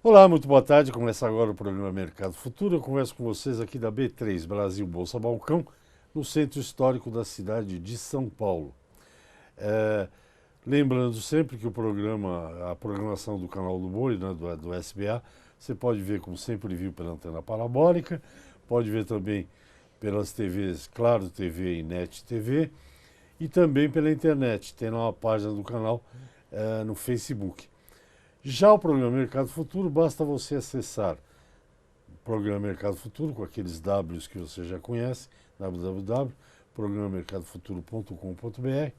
Olá, muito boa tarde. Começa agora o programa Mercado Futuro. Eu converso com vocês aqui da B3 Brasil Bolsa Balcão, no centro histórico da cidade de São Paulo. Lembrando sempre que a programação do canal do Boi, né, do SBA, você pode ver, como sempre viu, pela antena parabólica, pode ver também pelas TVs Claro TV e NET TV e também pela internet. Tem lá uma página do canal no Facebook. Já o programa Mercado Futuro, basta você acessar o programa Mercado Futuro com aqueles Ws que você já conhece, www.programamercadofuturo.com.br,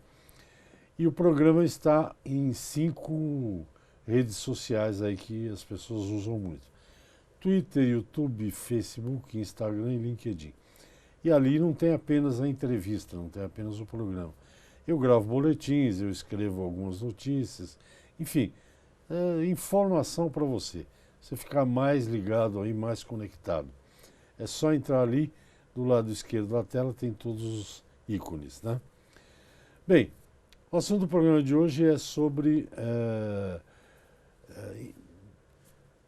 e o programa está em 5 redes sociais aí que as pessoas usam muito: Twitter, YouTube, Facebook, Instagram e LinkedIn. E ali não tem apenas a entrevista, não tem apenas o programa. Eu gravo boletins, eu escrevo algumas notícias, enfim, informação para você ficar mais ligado aí, mais conectado. É só entrar ali, do lado esquerdo da tela tem todos os ícones, né? Bem, o assunto do programa de hoje é sobre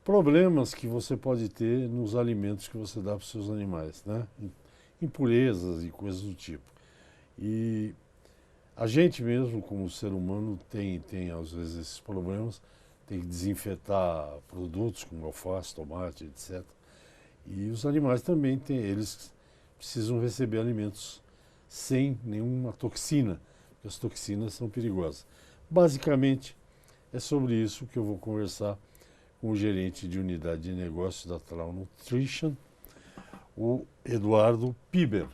problemas que você pode ter nos alimentos que você dá para os seus animais, né? Impurezas e coisas do tipo. E a gente mesmo, como ser humano, tem às vezes esses problemas, tem que desinfetar produtos como alface, tomate, etc. E os animais também têm, eles precisam receber alimentos sem nenhuma toxina, porque as toxinas são perigosas. Basicamente, é sobre isso que eu vou conversar com o gerente de unidade de negócios da Trau Nutrition, o Eduardo Piber.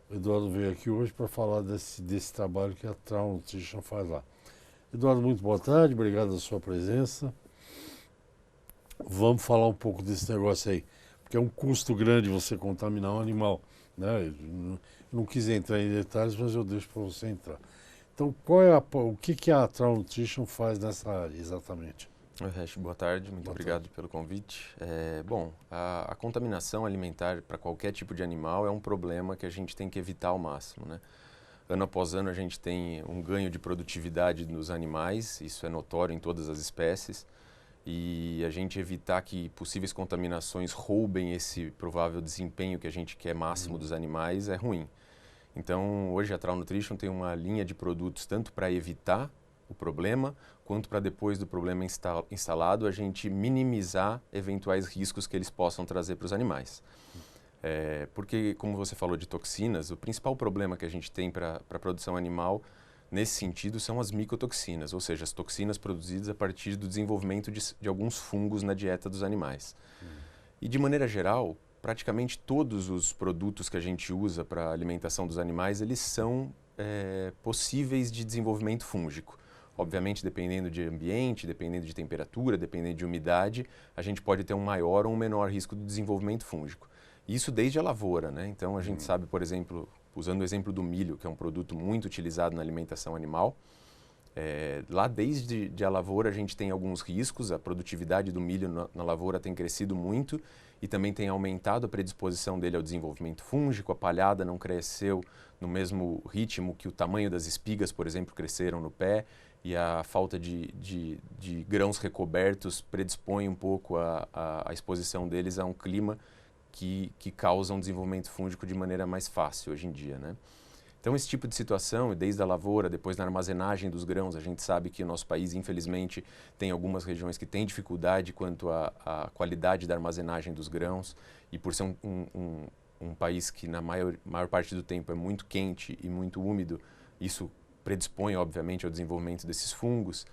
O Eduardo veio aqui hoje para falar desse trabalho que a Trau Nutrition faz lá. Eduardo, muito boa tarde, obrigado pela sua presença. Vamos falar um pouco desse negócio aí, porque é um custo grande você contaminar um animal, né? Eu não quis entrar em detalhes, mas eu deixo para você entrar. Então, o que a Trau Nutrition faz nessa área exatamente? Oi, Hash, boa tarde, muito Boa obrigado tarde. pelo convite. A contaminação alimentar para qualquer tipo de animal é um problema que a gente tem que evitar ao máximo, né? Ano após ano a gente tem um ganho de produtividade nos animais, isso é notório em todas as espécies, e a gente evitar que possíveis contaminações roubem esse provável desempenho que a gente quer máximo dos animais é ruim. Então, hoje a Trau Nutrition tem uma linha de produtos tanto para evitar o problema, quanto para depois do problema instalado, a gente minimizar eventuais riscos que eles possam trazer para os animais. Porque, como você falou de toxinas, o principal problema que a gente tem para a produção animal, nesse sentido, são as micotoxinas, ou seja, as toxinas produzidas a partir do desenvolvimento de alguns fungos na dieta dos animais. E, de maneira geral, praticamente todos os produtos que a gente usa para a alimentação dos animais, eles são possíveis de desenvolvimento fúngico. Obviamente, dependendo de ambiente, dependendo de temperatura, dependendo de umidade, a gente pode ter um maior ou um menor risco de desenvolvimento fúngico. Isso desde a lavoura, né? Então, a gente sabe, por exemplo, usando o exemplo do milho, que é um produto muito utilizado na alimentação animal, lá desde a lavoura a gente tem alguns riscos, a produtividade do milho na lavoura tem crescido muito e também tem aumentado a predisposição dele ao desenvolvimento fúngico, a palhada não cresceu no mesmo ritmo que o tamanho das espigas, por exemplo, cresceram no pé, e a falta de grãos recobertos predispõe um pouco a exposição deles a um clima que causa um desenvolvimento fúngico de maneira mais fácil hoje em dia, né? Então, esse tipo de situação, desde a lavoura, depois na armazenagem dos grãos, a gente sabe que o nosso país, infelizmente, tem algumas regiões que têm dificuldade quanto à qualidade da armazenagem dos grãos, e por ser um país que na maior parte do tempo é muito quente e muito úmido, isso predispõe, obviamente, ao desenvolvimento desses fungos.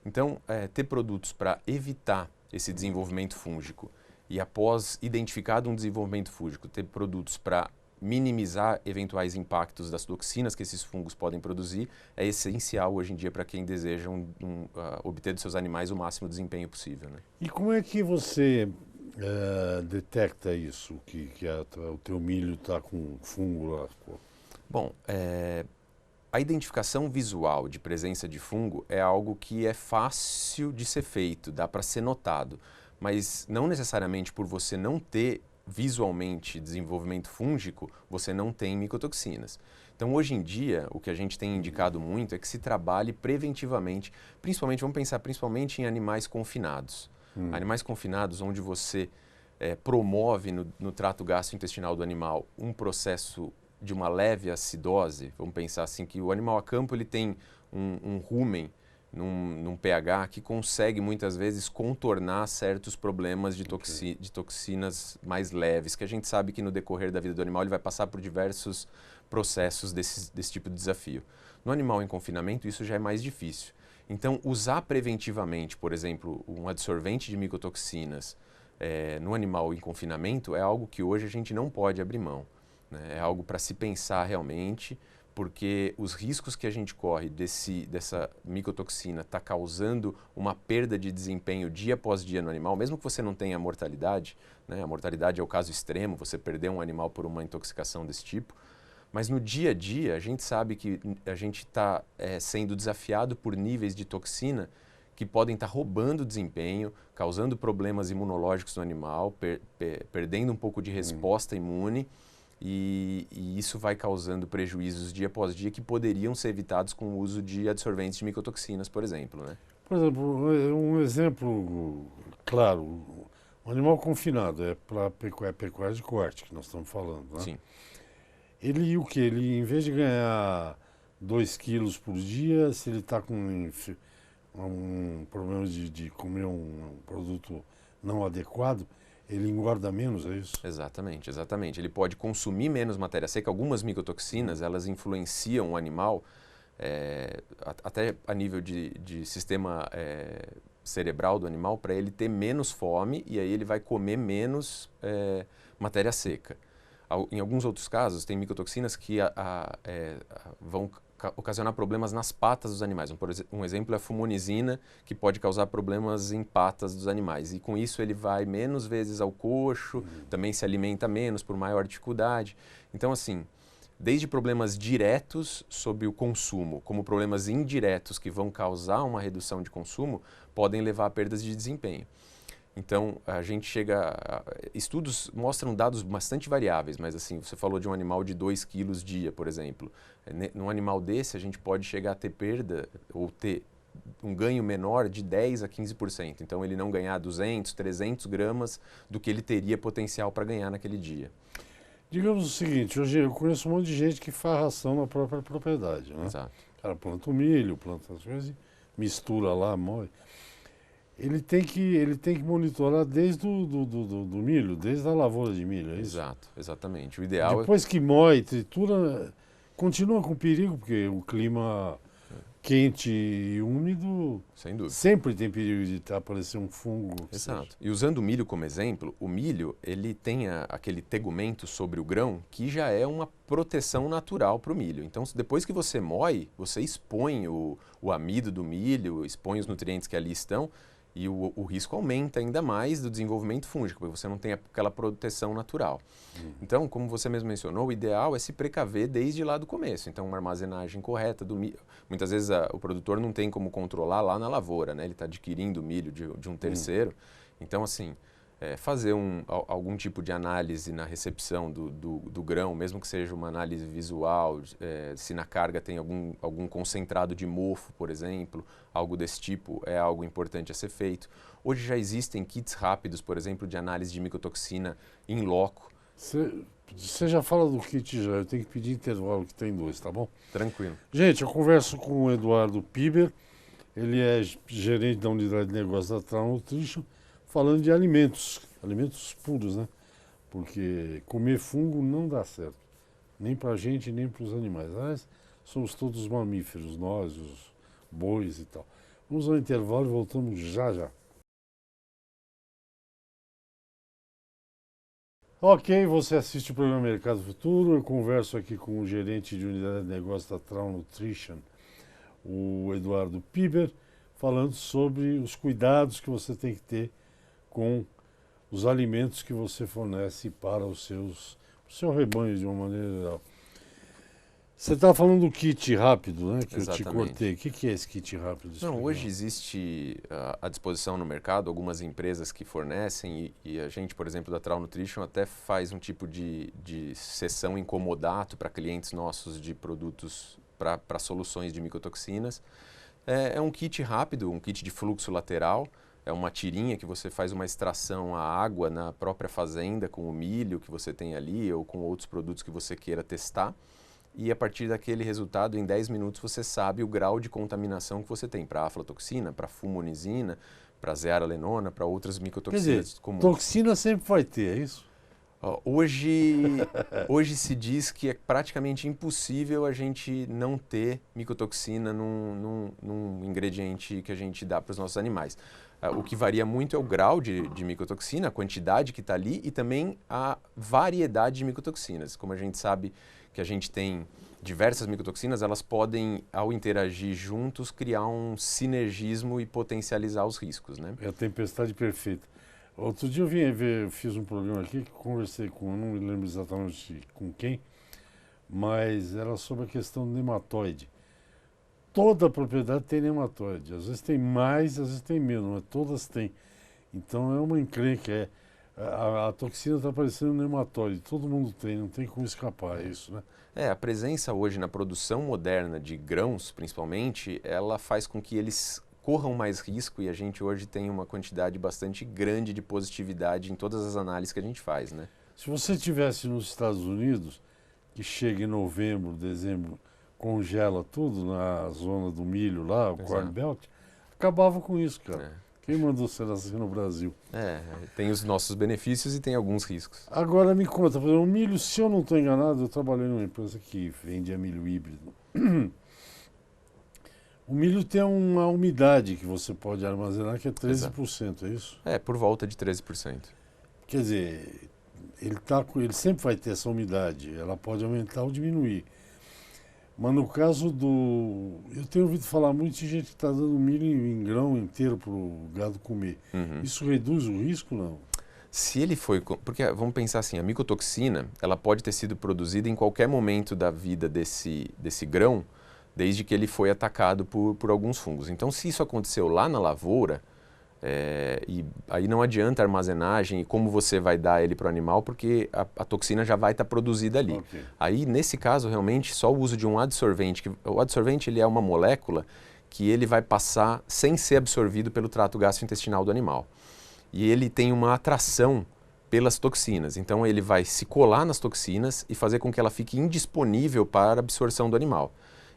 Então, ter produtos para evitar esse desenvolvimento fúngico e, após identificado um desenvolvimento fúngico, ter produtos para minimizar eventuais impactos das toxinas que esses fungos podem produzir é essencial hoje em dia para quem deseja obter dos seus animais o máximo desempenho possível, né? E como é que você detecta isso, o teu milho está com fungo lá? Bom, a identificação visual de presença de fungo é algo que é fácil de ser feito, dá para ser notado, mas não necessariamente por você não ter visualmente desenvolvimento fúngico, você não tem micotoxinas. Então, hoje em dia, o que a gente tem indicado muito é que se trabalhe preventivamente, principalmente, vamos pensar principalmente em animais confinados. Animais confinados onde você promove no trato gastrointestinal do animal um processo de uma leve acidose. Vamos pensar assim que o animal a campo ele tem um rumen num pH que consegue muitas vezes contornar certos problemas de toxinas mais leves, que a gente sabe que no decorrer da vida do animal ele vai passar por diversos processos desse tipo de desafio. No animal em confinamento isso já é mais difícil. Então usar preventivamente, por exemplo, um adsorvente de micotoxinas no animal em confinamento é algo que hoje a gente não pode abrir mão, né? É algo para se pensar realmente, porque os riscos que a gente corre dessa micotoxina tá causando uma perda de desempenho dia após dia no animal, mesmo que você não tenha mortalidade, né? A mortalidade é o caso extremo, você perder um animal por uma intoxicação desse tipo, mas no dia a dia a gente sabe que a gente está sendo desafiado por níveis de toxina que podem estar roubando desempenho, causando problemas imunológicos no animal, perdendo um pouco de resposta imune, e isso vai causando prejuízos dia após dia que poderiam ser evitados com o uso de adsorventes de micotoxinas, por exemplo, né? Por exemplo, um exemplo claro, um animal confinado é para pecuária de corte que nós estamos falando, né? Sim. Ele o que? Ele, em vez de ganhar 2 quilos por dia, se ele está com um problema de comer um produto não adequado, ele engorda menos, é isso? Exatamente, exatamente. Ele pode consumir menos matéria seca. Algumas micotoxinas, elas influenciam o animal até a nível de sistema cerebral do animal para ele ter menos fome e aí ele vai comer menos matéria seca. Em alguns outros casos, tem micotoxinas que vão ocasionar problemas nas patas dos animais. Um exemplo é a fumonizina, que pode causar problemas em patas dos animais. E com isso ele vai menos vezes ao coxo, também se alimenta menos por maior dificuldade. Então, assim, desde problemas diretos sobre o consumo, como problemas indiretos que vão causar uma redução de consumo, podem levar a perdas de desempenho. Então, a gente estudos mostram dados bastante variáveis, mas assim, você falou de um animal de 2 quilos dia, por exemplo. Num animal desse, a gente pode chegar a ter perda ou ter um ganho menor de 10 a 15%. Então, ele não ganhar 200, 300 gramas do que ele teria potencial para ganhar naquele dia. Digamos o seguinte, hoje eu conheço um monte de gente que faz ração na própria propriedade, né? Exato. O cara planta o milho, planta as coisas, mistura lá, moe. Ele tem que monitorar desde do milho, desde a lavoura de milho, é isso? Exato, exatamente. O ideal Depois que moe, tritura, continua com perigo, porque o clima quente e úmido sem dúvida. sempre tem perigo de aparecer um fungo. Exato. E usando o milho como exemplo, o milho ele tem aquele tegumento sobre o grão que já é uma proteção natural para o milho. Então, depois que você moe, você expõe o amido do milho, expõe os nutrientes que ali estão, e o risco aumenta ainda mais do desenvolvimento fúngico, porque você não tem aquela proteção natural. Então, como você mesmo mencionou, o ideal é se precaver desde lá do começo. Então, uma armazenagem correta do milho. Muitas vezes o produtor não tem como controlar lá na lavoura, né? Ele está adquirindo milho de um terceiro. Então, assim, fazer algum tipo de análise na recepção do grão, mesmo que seja uma análise visual, se na carga tem algum concentrado de mofo, por exemplo, algo desse tipo, é algo importante a ser feito. Hoje já existem kits rápidos, por exemplo, de análise de micotoxina in loco. Você já fala do kit já, eu tenho que pedir intervalo que tem 2, tá bom? Tranquilo. Gente, eu converso com o Eduardo Piber, ele é gerente da unidade de negócios da Traum Nutrition, falando de alimentos puros, né? Porque comer fungo não dá certo, nem para a gente, nem para os animais. Aliás, somos todos mamíferos, nós, os bois e tal. Vamos ao intervalo e voltamos já já. Ok, você assiste o programa Mercado Futuro, eu converso aqui com o gerente de unidade de negócios da Traum Nutrition, o Eduardo Piber, falando sobre os cuidados que você tem que ter com os alimentos que você fornece para o seu rebanho de uma maneira geral. Você estava falando do kit rápido, né? Que Exatamente. eu te cortei. O que é esse kit rápido? Não, hoje existe à disposição no mercado algumas empresas que fornecem e a gente, por exemplo, da Trau Nutrition até faz um tipo de sessão em comodato para clientes nossos de produtos para soluções de micotoxinas. É um kit rápido, um kit de fluxo lateral. É uma tirinha que você faz uma extração à água na própria fazenda com o milho que você tem ali ou com outros produtos que você queira testar. E a partir daquele resultado, em 10 minutos, você sabe o grau de contaminação que você tem para aflatoxina, para fumonizina, para zearalenona, para outras micotoxinas. Quer dizer, comuns. Toxina sempre vai ter, é isso? Hoje se diz que é praticamente impossível a gente não ter micotoxina num ingrediente que a gente dá para os nossos animais. O que varia muito é o grau de micotoxina, a quantidade que está ali e também a variedade de micotoxinas. Como a gente sabe que a gente tem diversas micotoxinas, elas podem, ao interagir juntos, criar um sinergismo e potencializar os riscos, né? É a tempestade perfeita. Outro dia eu vim ver, eu fiz um programa aqui que conversei com, eu não me lembro exatamente com quem, mas era sobre a questão do nematóide. Toda propriedade tem nematóide. Às vezes tem mais, às vezes tem menos, mas todas têm. Então é uma encrenca. A toxina está parecendo um nematóide. Todo mundo tem, não tem como escapar, é isso, né? A presença hoje na produção moderna de grãos, principalmente, ela faz com que eles corram mais risco e a gente hoje tem uma quantidade bastante grande de positividade em todas as análises que a gente faz, né? Se você estivesse nos Estados Unidos, que chega em novembro, dezembro, congela tudo na zona do milho lá, o Corn Belt, acabava com isso, cara. Quem mandou ser assim no Brasil? Tem os nossos benefícios e tem alguns riscos. Agora me conta, por exemplo, o milho, se eu não estou enganado, eu trabalhei numa empresa que vendia milho híbrido. O milho tem uma umidade que você pode armazenar que é 13%, é isso? Por volta de 13%. Quer dizer, ele sempre vai ter essa umidade, ela pode aumentar ou diminuir. Mas no caso do... Eu tenho ouvido falar muito de gente que está dando milho em grão inteiro para o gado comer. Uhum. Isso reduz o risco, não? Se ele foi... Porque vamos pensar assim, a micotoxina, ela pode ter sido produzida em qualquer momento da vida desse grão, desde que ele foi atacado por alguns fungos. Então, se isso aconteceu lá na lavoura, e aí não adianta a armazenagem e como você vai dar ele para o animal, porque a toxina já vai estar produzida ali. Okay. Aí, nesse caso, realmente, só o uso de um adsorvente. O adsorvente ele é uma molécula que ele vai passar sem ser absorvido pelo trato gastrointestinal do animal. E ele tem uma atração pelas toxinas. Então, ele vai se colar nas toxinas e fazer com que ela fique indisponível para a absorção do animal.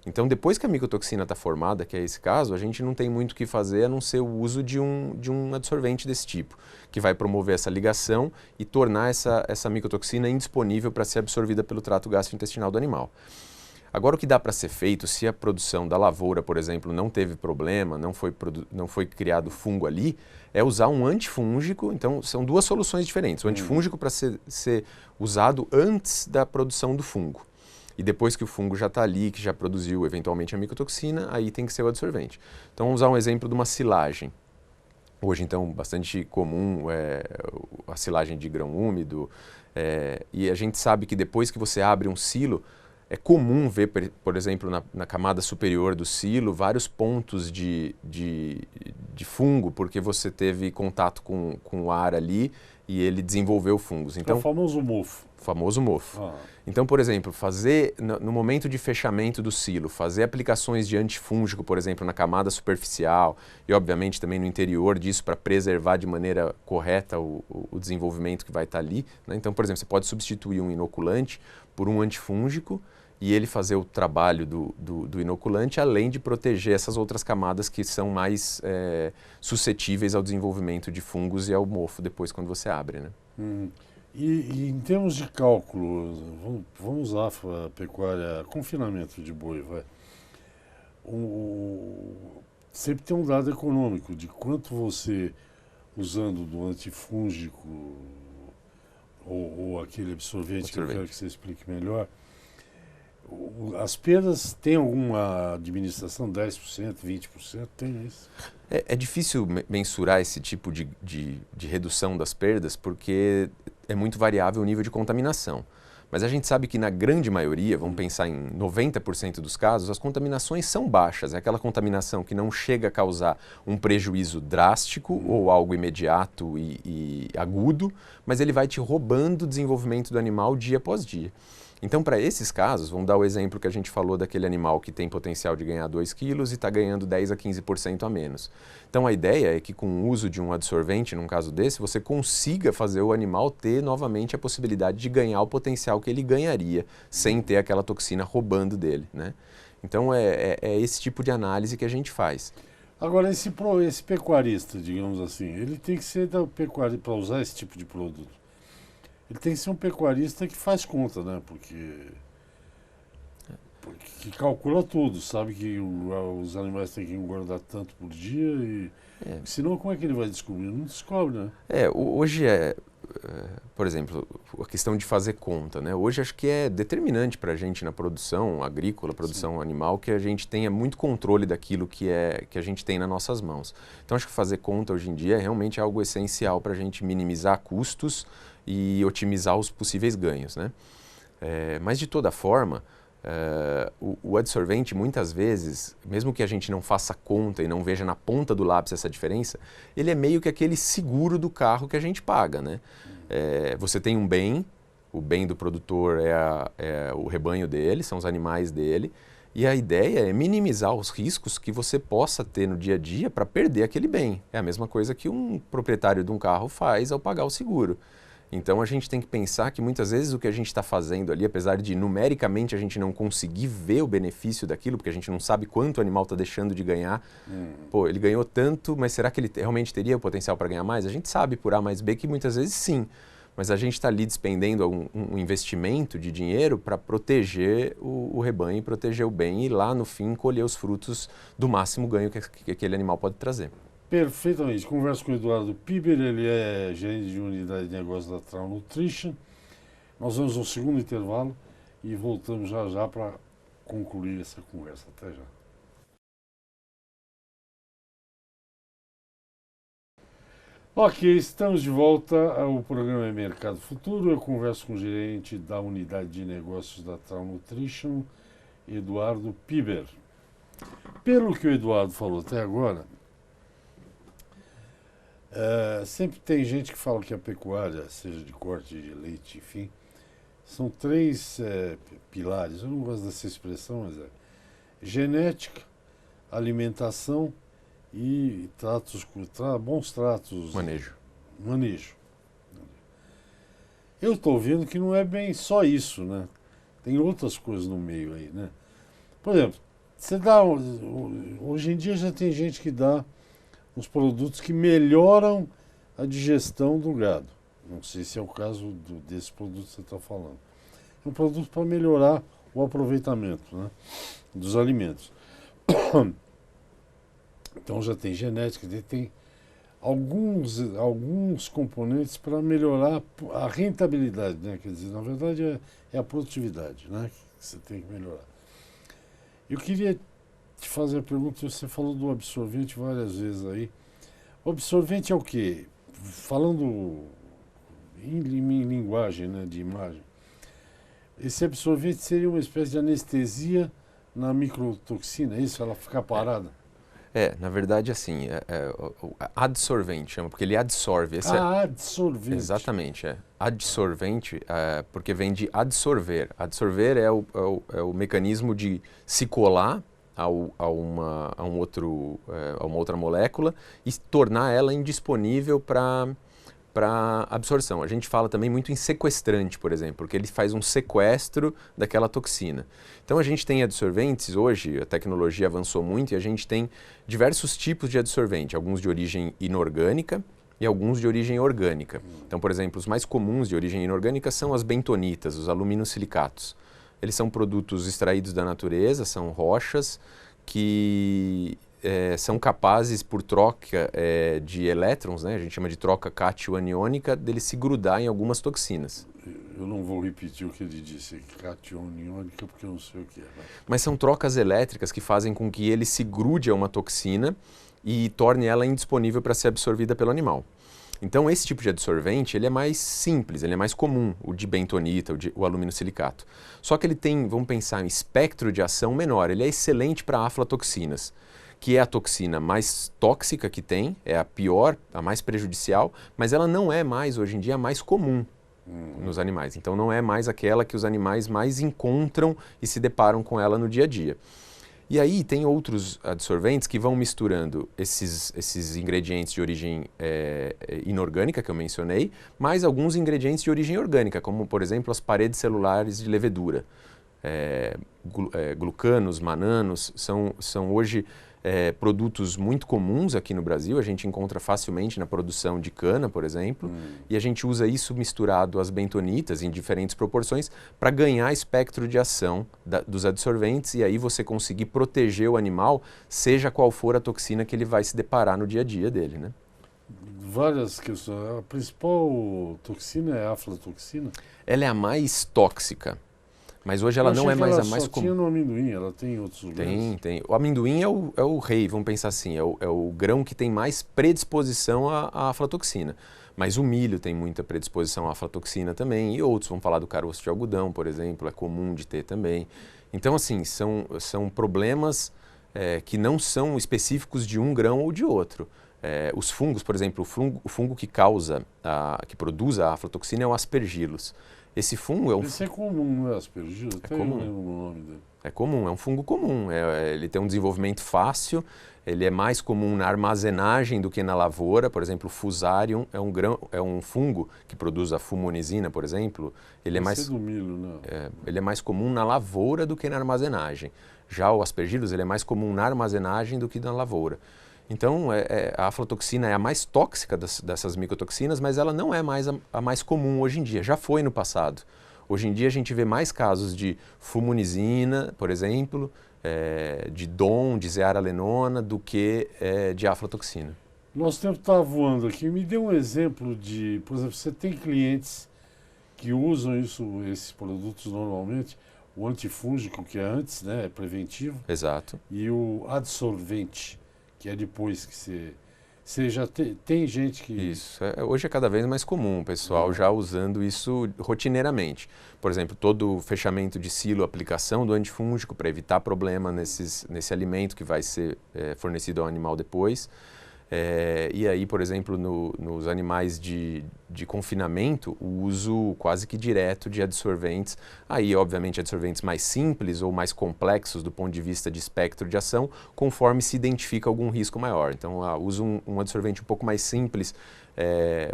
Então, depois que a micotoxina está formada, que é esse caso, a gente não tem muito o que fazer a não ser o uso de um adsorvente desse tipo, que vai promover essa ligação e tornar essa micotoxina indisponível para ser absorvida pelo trato gastrointestinal do animal. Agora, o que dá para ser feito, se a produção da lavoura, por exemplo, não teve problema, não foi criado fungo ali, é usar um antifúngico. Então, são duas soluções diferentes. O antifúngico para ser usado antes da produção do fungo. E depois que o fungo já está ali, que já produziu eventualmente a micotoxina, aí tem que ser o adsorvente. Então, vamos usar um exemplo de uma silagem. Hoje, então, bastante comum a silagem de grão úmido. E a gente sabe que depois que você abre um silo, é comum ver, por exemplo, na camada superior do silo, vários pontos de fungo, porque você teve contato com o ar ali e ele desenvolveu fungos. Então, é o famoso mofo. Famoso mofo. Então, por exemplo, fazer, no momento de fechamento do silo, fazer aplicações de antifúngico, por exemplo, na camada superficial e, obviamente, também no interior disso para preservar de maneira correta o desenvolvimento que vai estar ali, né? Então, por exemplo, você pode substituir um inoculante por um antifúngico e ele fazer o trabalho do inoculante, além de proteger essas outras camadas que são mais suscetíveis ao desenvolvimento de fungos e ao mofo depois quando você abre, né? E em termos de cálculo, vamos usar a pecuária, confinamento de boi, vai. Sempre tem um dado econômico de quanto você, usando do antifúngico ou aquele absorvente, que eu quero que você explique melhor, as perdas têm alguma administração, 10%, 20%? Tem isso? É difícil mensurar esse tipo de redução das perdas porque é muito variável o nível de contaminação. Mas a gente sabe que na grande maioria, vamos pensar em 90% dos casos, as contaminações são baixas. É aquela contaminação que não chega a causar um prejuízo drástico ou algo imediato e agudo, mas ele vai te roubando o desenvolvimento do animal dia após dia. Então, para esses casos, vamos dar o exemplo que a gente falou daquele animal que tem potencial de ganhar 2 quilos e está ganhando 10 a 15% a menos. Então, a ideia é que com o uso de um adsorvente, num caso desse, você consiga fazer o animal ter novamente a possibilidade de ganhar o potencial que ele ganharia sem ter aquela toxina roubando dele, né? Então, é esse tipo de análise que a gente faz. Agora, esse pecuarista, digamos assim, ele tem que ser da pecuária para usar esse tipo de produto. Ele tem que ser um pecuarista que faz conta, né? Porque que calcula tudo, sabe que os animais têm que engordar tanto por dia e senão como é que ele vai descobrir? Não descobre, né? Hoje por exemplo, a questão de fazer conta, né? Hoje acho que é determinante para a gente na produção agrícola, produção Sim. animal, que a gente tenha muito controle daquilo que a gente tem nas nossas mãos. Então acho que fazer conta hoje em dia é realmente algo essencial para a gente minimizar custos e otimizar os possíveis ganhos, né? Mas de toda forma, o adsorvente muitas vezes, mesmo que a gente não faça conta e não veja na ponta do lápis essa diferença, ele é meio que aquele seguro do carro que a gente paga, né? Você tem um bem, o bem do produtor é o rebanho dele, são os animais dele, e a ideia é minimizar os riscos que você possa ter no dia a dia para perder aquele bem. É a mesma coisa que um proprietário de um carro faz ao pagar o seguro. Então a gente tem que pensar que muitas vezes o que a gente está fazendo ali, apesar de numericamente a gente não conseguir ver o benefício daquilo, porque a gente não sabe quanto o animal está deixando de ganhar, pô, ele ganhou tanto, mas será que ele realmente teria o potencial para ganhar mais? A gente sabe por A mais B que muitas vezes sim, mas a gente está ali despendendo um investimento de dinheiro para proteger o rebanho, proteger o bem e lá no fim colher os frutos do máximo ganho que aquele animal pode trazer. Perfeitamente. Converso com o Eduardo Piber, ele é gerente de unidade de negócios da Traum Nutrition. Nós vamos ao segundo intervalo e voltamos já para concluir essa conversa. Até já. Ok, estamos de volta ao programa Mercado Futuro. Eu converso com o gerente da unidade de negócios da Traum Nutrition, Eduardo Piber. Pelo que o Eduardo falou até agora, sempre tem gente que fala que a pecuária, seja de corte de leite, enfim, são 3 pilares. Eu não gosto dessa expressão, mas genética, alimentação e bons tratos. Manejo. Eu estou vendo que não é bem só isso, né? Tem outras coisas no meio aí, né? Por exemplo, hoje em dia já tem gente que dá uns produtos que melhoram a digestão do gado. Não sei se é o caso desse produto que você está falando. É um produto para melhorar o aproveitamento, né, dos alimentos. Então já tem genética, tem alguns componentes para melhorar a rentabilidade, né? Quer dizer, na verdade é a produtividade, né, que você tem que melhorar. Eu queria te fazer a pergunta, você falou do absorvente várias vezes aí. O absorvente é o quê? Falando em linguagem, né, de imagem, esse absorvente seria uma espécie de anestesia na microtoxina, é isso? Ela fica parada? Na verdade, assim, adsorvente chama, porque ele adsorve. Adsorvente. Exatamente, Adsorvente, porque vem de adsorver. Adsorver é o mecanismo de se colar a uma outra molécula e tornar ela indisponível para absorção. A gente fala também muito em sequestrante, por exemplo, porque ele faz um sequestro daquela toxina. Então a gente tem adsorventes hoje, a tecnologia avançou muito e a gente tem diversos tipos de adsorvente, alguns de origem inorgânica e alguns de origem orgânica. Então, por exemplo, os mais comuns de origem inorgânica são as bentonitas, os aluminosilicatos. Eles são produtos extraídos da natureza, são rochas que são capazes, por troca de elétrons, né, a gente chama de troca cátion-aniônica, dele se grudar em algumas toxinas. Eu não vou repetir o que ele disse, cátion-aniônica, porque eu não sei o que é. Mas são trocas elétricas que fazem com que ele se grude a uma toxina e torne ela indisponível para ser absorvida pelo animal. Então, esse tipo de adsorvente, ele é mais simples, ele é mais comum, o de bentonita, o alumínio silicato. Só que ele tem, vamos pensar, um espectro de ação menor. Ele é excelente para aflatoxinas, que é a toxina mais tóxica que tem, é a pior, a mais prejudicial, mas ela não é mais, hoje em dia, a mais comum nos animais. Então, não é mais aquela que os animais mais encontram e se deparam com ela no dia a dia. E aí tem outros adsorventes que vão misturando esses ingredientes de origem inorgânica que eu mencionei, mais alguns ingredientes de origem orgânica, como por exemplo as paredes celulares de levedura. Glucanos, mananos, são hoje produtos muito comuns aqui no Brasil, a gente encontra facilmente na produção de cana, por exemplo, e a gente usa isso misturado às bentonitas em diferentes proporções para ganhar espectro de ação dos adsorventes e aí você conseguir proteger o animal, seja qual for a toxina que ele vai se deparar no dia a dia dele, né? Várias questões. A principal toxina é a aflatoxina? Ela é a mais tóxica. Mas hoje ela não é mais a mais comum. Tinha no amendoim, ela tem outros lugares? Tem. O amendoim é o rei, vamos pensar assim, é o grão que tem mais predisposição à aflatoxina. Mas o milho tem muita predisposição à aflatoxina também, e outros, vamos falar do caroço de algodão, por exemplo, é comum de ter também. Então, assim, são problemas que não são específicos de um grão ou de outro. Os fungos, por exemplo, o fungo que que produz a aflatoxina é o aspergillus. Esse fungo é um... Esse é comum, não é aspergillus? É comum. Eu lembro o nome dele. É comum, é um fungo comum. Ele tem um desenvolvimento fácil, ele é mais comum na armazenagem do que na lavoura. Por exemplo, o Fusarium é um fungo que produz a fumonizina, por exemplo. Ele é mais do milho, não. Ele é mais comum na lavoura do que na armazenagem. Já o aspergillus, ele é mais comum na armazenagem do que na lavoura. Então, a aflatoxina é a mais tóxica dessas micotoxinas, mas ela não é mais a mais comum hoje em dia. Já foi no passado. Hoje em dia a gente vê mais casos de fumonizina, por exemplo, de DON, de zearalenona, do que de aflatoxina. Nosso tempo está voando aqui. Me dê um exemplo de... Por exemplo, você tem clientes que usam esses produtos normalmente, o antifúngico, que é antes, né, é preventivo. Exato. E o adsorvente, que é depois que você já tem gente que... Isso. Hoje é cada vez mais comum o pessoal já usando isso rotineiramente. Por exemplo, todo o fechamento de silo, aplicação do antifúngico para evitar problema nesse alimento que vai ser fornecido ao animal depois. E aí, por exemplo, nos animais de confinamento, o uso quase que direto de adsorventes. Aí, obviamente, adsorventes mais simples ou mais complexos do ponto de vista de espectro de ação, conforme se identifica algum risco maior. Então, uso um adsorvente um pouco mais simples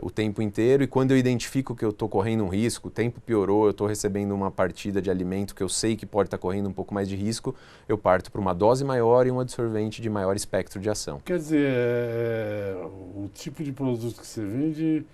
o tempo inteiro e quando eu identifico que eu estou correndo um risco, o tempo piorou, eu estou recebendo uma partida de alimento que eu sei que pode estar correndo um pouco mais de risco, eu parto para uma dose maior e um adsorvente de maior espectro de ação. Quer dizer, o tipo de produto que você vende,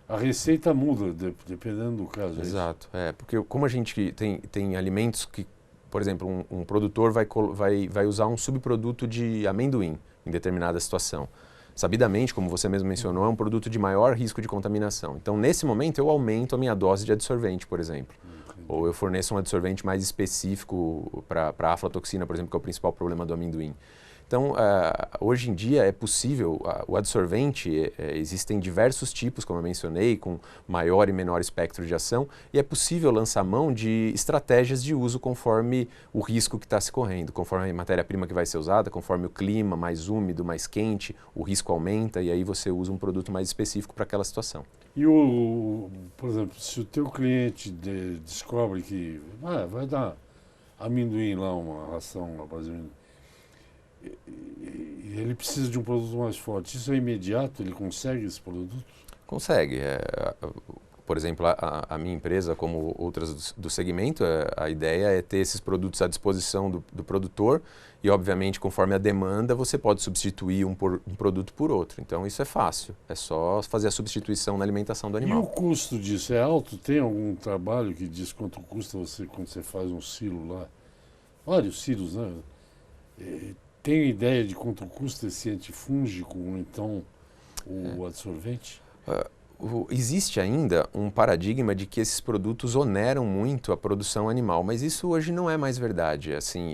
a receita muda, dependendo do caso. Exato, porque como a gente tem alimentos que, por exemplo, um produtor vai usar um subproduto de amendoim em determinada situação. Sabidamente, como você mesmo mencionou, é um produto de maior risco de contaminação. Então, nesse momento, eu aumento a minha dose de adsorvente, por exemplo. Ou eu forneço um adsorvente mais específico para a aflatoxina, por exemplo, que é o principal problema do amendoim. Então, hoje em dia é possível, o adsorvente, existem diversos tipos, como eu mencionei, com maior e menor espectro de ação, e é possível lançar mão de estratégias de uso conforme o risco que está se correndo, conforme a matéria-prima que vai ser usada, conforme o clima mais úmido, mais quente, o risco aumenta, e aí você usa um produto mais específico para aquela situação. E, por exemplo, se o teu cliente descobre que vai dar amendoim lá, uma ração lá, por exemplo, ele precisa de um produto mais forte. Isso é imediato? Ele consegue esse produto? Consegue. Por exemplo, a minha empresa, como outras do segmento, a ideia é ter esses produtos à disposição do produtor e, obviamente, conforme a demanda, você pode substituir um produto por outro. Então, isso é fácil. É só fazer a substituição na alimentação do animal. E o custo disso é alto? Tem algum trabalho que diz quanto custa quando você faz um silo lá? Vários silos, né? Tem ideia de quanto custa esse antifúngico ou então o adsorvente? Existe ainda um paradigma de que esses produtos oneram muito a produção animal, mas isso hoje não é mais verdade. Assim,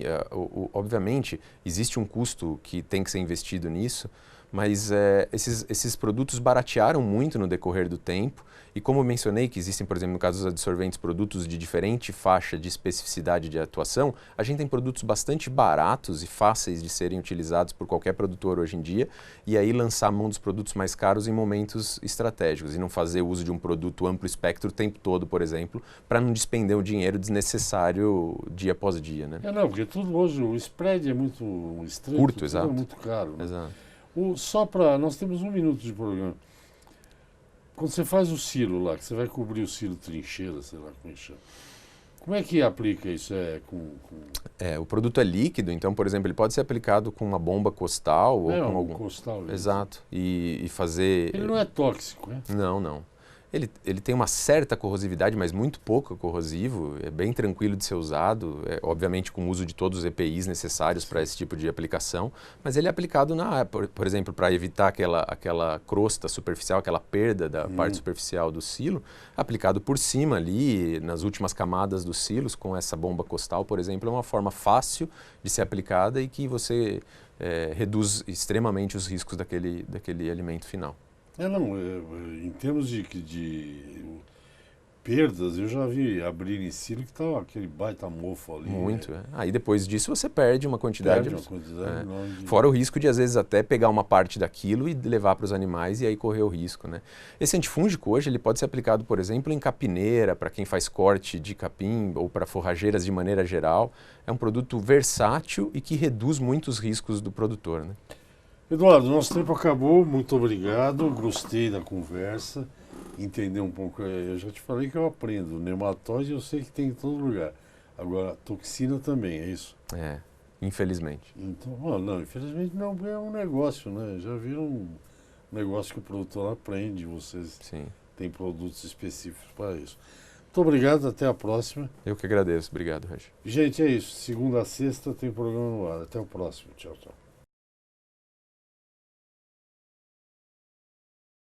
obviamente, existe um custo que tem que ser investido nisso, Mas esses produtos baratearam muito no decorrer do tempo. E como eu mencionei que existem, por exemplo, no caso dos adsorventes, produtos de diferente faixa de especificidade de atuação, a gente tem produtos bastante baratos e fáceis de serem utilizados por qualquer produtor hoje em dia, e aí lançar mão dos produtos mais caros em momentos estratégicos, e não fazer uso de um produto amplo espectro o tempo todo, por exemplo, para não despender um dinheiro desnecessário dia após dia, né? Não, porque tudo hoje, o spread é muito estreito, Curto, tudo exato. é muito caro. Né? Exato. Nós temos 1 minuto de programa. Quando você faz o silo lá, que você vai cobrir o silo trincheira, sei lá como é que chama. Como é que aplica isso? O produto é líquido, então, por exemplo, ele pode ser aplicado com uma bomba costal ou com algum... costal. Exato. E fazer... Ele não é tóxico, né? Não. Ele tem uma certa corrosividade, mas muito pouco corrosivo, é bem tranquilo de ser usado, obviamente com o uso de todos os EPIs necessários para esse tipo de aplicação, mas ele é aplicado, por exemplo, para evitar aquela crosta superficial, aquela perda da parte superficial do silo, aplicado por cima ali, nas últimas camadas dos silos, com essa bomba costal, por exemplo, é uma forma fácil de ser aplicada e que você reduz extremamente os riscos daquele alimento final. Em termos de perdas, eu já vi abrir em silo que estava aquele baita mofo ali. Muito, Aí depois disso você perde uma quantidade. Enorme. Fora o risco de, às vezes, até pegar uma parte daquilo e levar para os animais e aí correr o risco, né? Esse antifúngico hoje ele pode ser aplicado, por exemplo, em capineira, para quem faz corte de capim ou para forrageiras de maneira geral. É um produto versátil e que reduz muito os riscos do produtor, né? Eduardo, nosso tempo acabou, muito obrigado, gostei da conversa, entender um pouco, eu já te falei que eu aprendo, nematóide eu sei que tem em todo lugar, agora toxina também, é isso? Infelizmente. Então, não, infelizmente não, é um negócio, né, já viram um negócio que o produtor aprende, vocês têm produtos específicos para isso. Muito obrigado, até a próxima. Eu que agradeço, obrigado, Roger. Gente, é isso, segunda a sexta tem programa no ar, até o próximo, tchau, tchau.